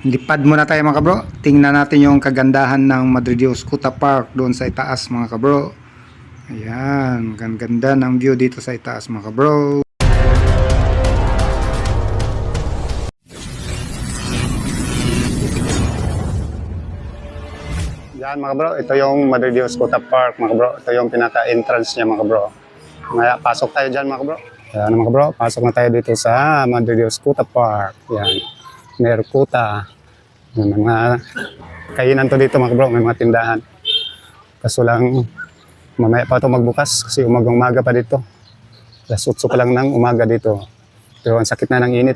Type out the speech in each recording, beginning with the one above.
Lipad muna tayo mga kabro. Tingnan natin yung kagandahan ng Madre Dios Kuta Park doon sa itaas mga kabro. Ayan, ganda ng view dito sa itaas mga kabro. Yan mga bro, ito yung Madre Dios Kuta Park mga bro. Ito yung pinaka-entrance niya mga bro. Kaya pasok tayo dyan mga bro. Ayan mga bro, pasok na tayo dito sa Madre Dios Kuta Park. Yan, Merkuta. May mga kainan to dito mga bro, may mga tindahan. Kaso lang, mamaya pa ito magbukas kasi umaga pa dito. Alas 8 pa lang ng umaga dito. Pero ang sakit na ng init.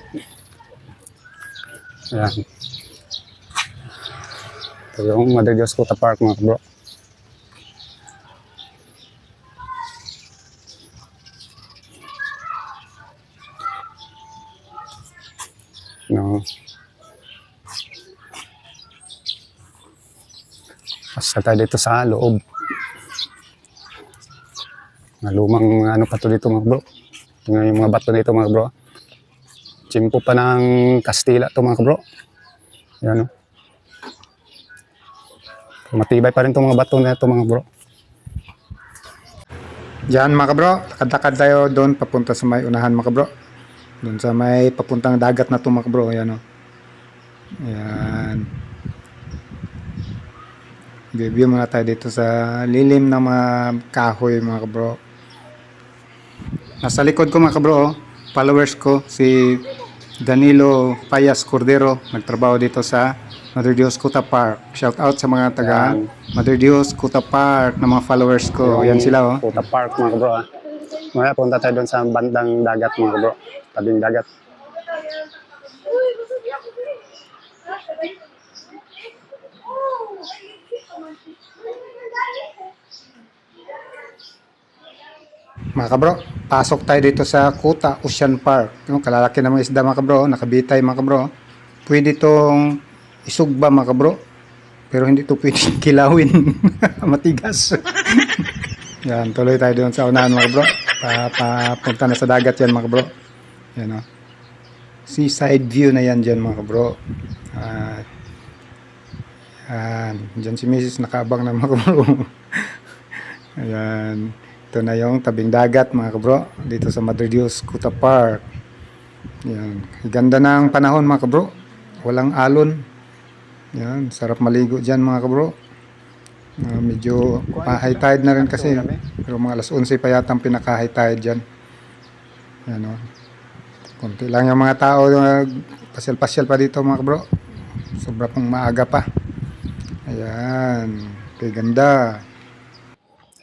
Ayan. Ito yung Madre Dios Kuta Park mga bro. No. Basta tayo dito sa loob. Lumang ano pa to dito mga bro. Yung mga bato nito mga bro. Tsimpo pa ng Kastila to mga bro. Yan o. Matibay pa rin itong mga bato na ito mga bro. Diyan mga bro, lakad-lakad tayo doon papunta sa may unahan mga bro. Doon sa may papuntang dagat na ito mga bro. Yan o. Yan. Review muna tayo dito sa lilim ng mga kahoy mga bro. Nasa likod ko mga bro, followers ko si Danilo Payas Cordero, nagtrabaho dito sa Madre Dios Kuta Park. Shout out sa mga taga Madre Dios Kuta Park na mga followers ko. Yan sila oh. Kuta Park mga bro. Maya punta tayo doon sa bandang dagat mga bro. Tabing dagat. Mga kabro, pasok tayo dito sa Kuta Ocean Park. Yung kalalaki ng mga isda mga kabro, nakabitay mga kabro. Pwede itong isugba mga kabro. Pero hindi ito pwede kilawin. Matigas. Yan, tuloy tayo doon sa unahan mga kabro. Papunta na sa dagat yan mga kabro. Yan o. Seaside view na yan dyan mga kabro. Yan, dyan si Mrs. nakaabang na mga kabro. Ayan. Ito na yung tabing dagat mga kabro dito sa Madre Dios Kuta Park. Yan. Ganda ng panahon mga kabro. Walang alon. Yan. Sarap maligo dyan mga kabro. Medyo high tide na rin kasi. Pero mga alas 11 pa yata ang pinaka-high tide dyan. Yan o. Kunti lang yung mga tao. Pasyal-pasyal pa dito mga kabro. Sobra pong maaga pa. Ayan. Okay, ganda.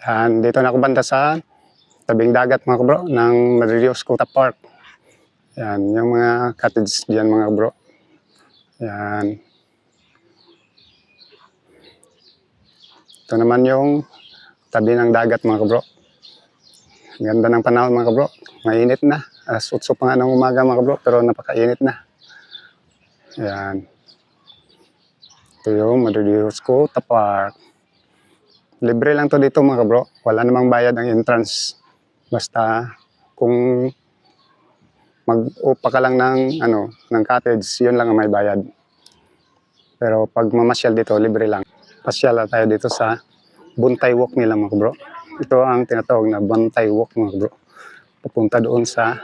Yan, dito na ako banda sa tabing dagat mga bro ng Madre Dios Kuta Park. Yan, yung mga cottage diyan mga bro. Yan. Ito naman yung tabi ng dagat mga bro. Ganda ng panahon mga bro. Mainit na. Alas 8 pa nga ng umaga mga bro, pero napakainit na. Yan. Ito yung Madre Dios Kuta Park. Libre lang to dito mga bro. Wala namang bayad ang entrance. Basta kung mag-upa ka lang ng ng cottage, yun lang ang may bayad. Pero pag mamasyal dito, libre lang. Pasyal tayo dito sa Buntay Walk nila mga bro. Ito ang tinatawag na Buntay Walk mga bro. Papunta doon sa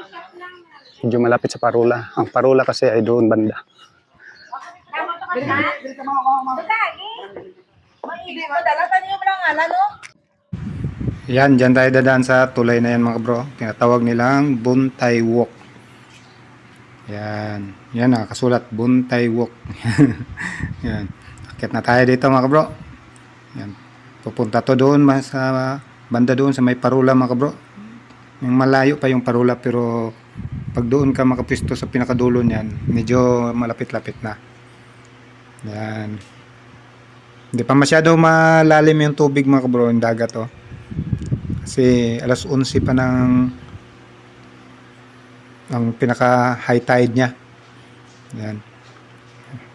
medyo malapit sa Parula. Ang Parula kasi ay doon banda. Yan, dyan tayo dadaan sa tulay na yan mga bro. Tinatawag nilang Buntay Walk. Yan. Yan nakasulat, Buntay Walk. Yan. Akit na tayo dito mga bro. Yan. Pupunta to doon sa banda doon sa may Parula mga bro. Yung malayo pa yung Parula pero pag doon ka makapisto sa pinakadulo niyan, medyo malapit-lapit na. Yan. Hindi pa masyado malalim yung tubig mga bro, yung dagat oh. Kasi alas 11 pa ng ang pinaka high tide niya. Yan.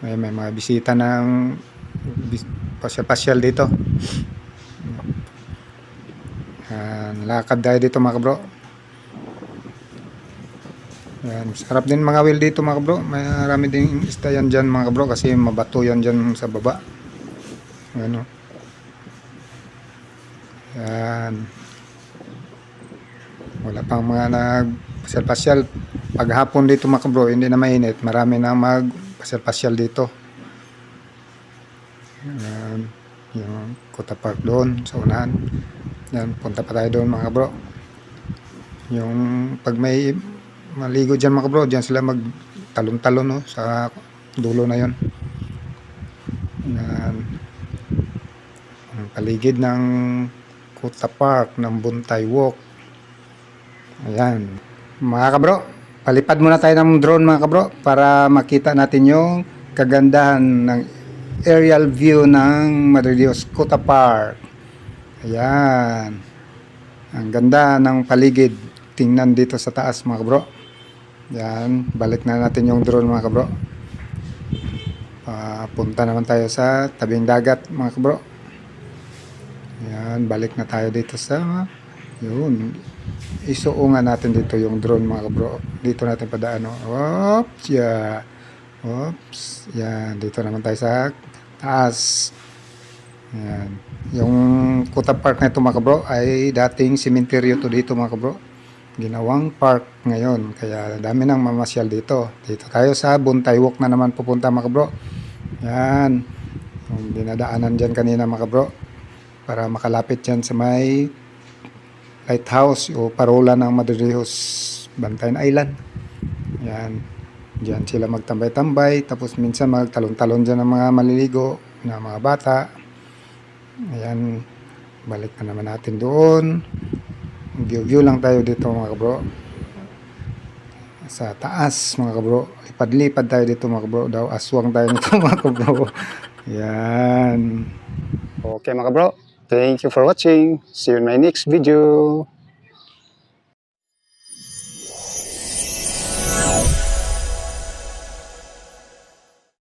May mga bisita ng pasyal-pasyal dito. Lakad tayo dito mga bro. Yan, sarap din mga wheel dito mga bro. Marami din isda yan dyan mga bro kasi mabato yan dyan sa baba. Ano. Yan. Wala pang mga nagpasyal-pasyal. Paghapon dito mga bro, hindi na mainit. Marami na magpasyal-pasyal dito. Yan. Yung Kuta Park doon sa unahan. Yan, punta pa tayo doon mga bro. Yung pag may maligo dyan mga bro, dyan sila magtalon-talon no, sa dulo na yon. Yan. Ang paligid ng Kuta Park ng Buntay Walk. Ayan. Mga kabro, palipad muna tayo ng drone mga kabro para makita natin yung kagandahan ng aerial view ng Madre Dios Kuta Park. Ayan. Ang ganda ng paligid. Tingnan dito sa taas mga kabro. Yan, balik na natin yung drone mga kabro. Punta naman tayo sa tabing dagat mga kabro. Yan, balik na tayo dito sa yun. Isuungan natin dito yung drone mga kabro. Dito natin padaan. Oops, yeah. Oops, yan. Dito naman tayo sa taas. Yan. Yung Kuta Park na ito mga kabro ay dating sementeryo to dito mga kabro. Ginawang park ngayon, kaya dami nang mamasyal dito. Dito tayo sa Buntay Walk na naman pupunta mga kabro. Yan, yung dinadaanan dyan kanina mga kabro, para makalapit dyan sa may lighthouse o parola ng Madre Dios Bantayan Island. Yan, dyan sila magtambay-tambay, tapos minsan magtalon-talon dyan ng mga maliligo na mga bata. Ayan, balik na naman natin doon. View lang tayo dito mga kabro. Sa taas mga kabro. Lipad-lipad tayo dito mga kabro. Daw aswang tayo nito mga kabro. Yan. Okay mga kabro, thank you for watching. See you in my next video.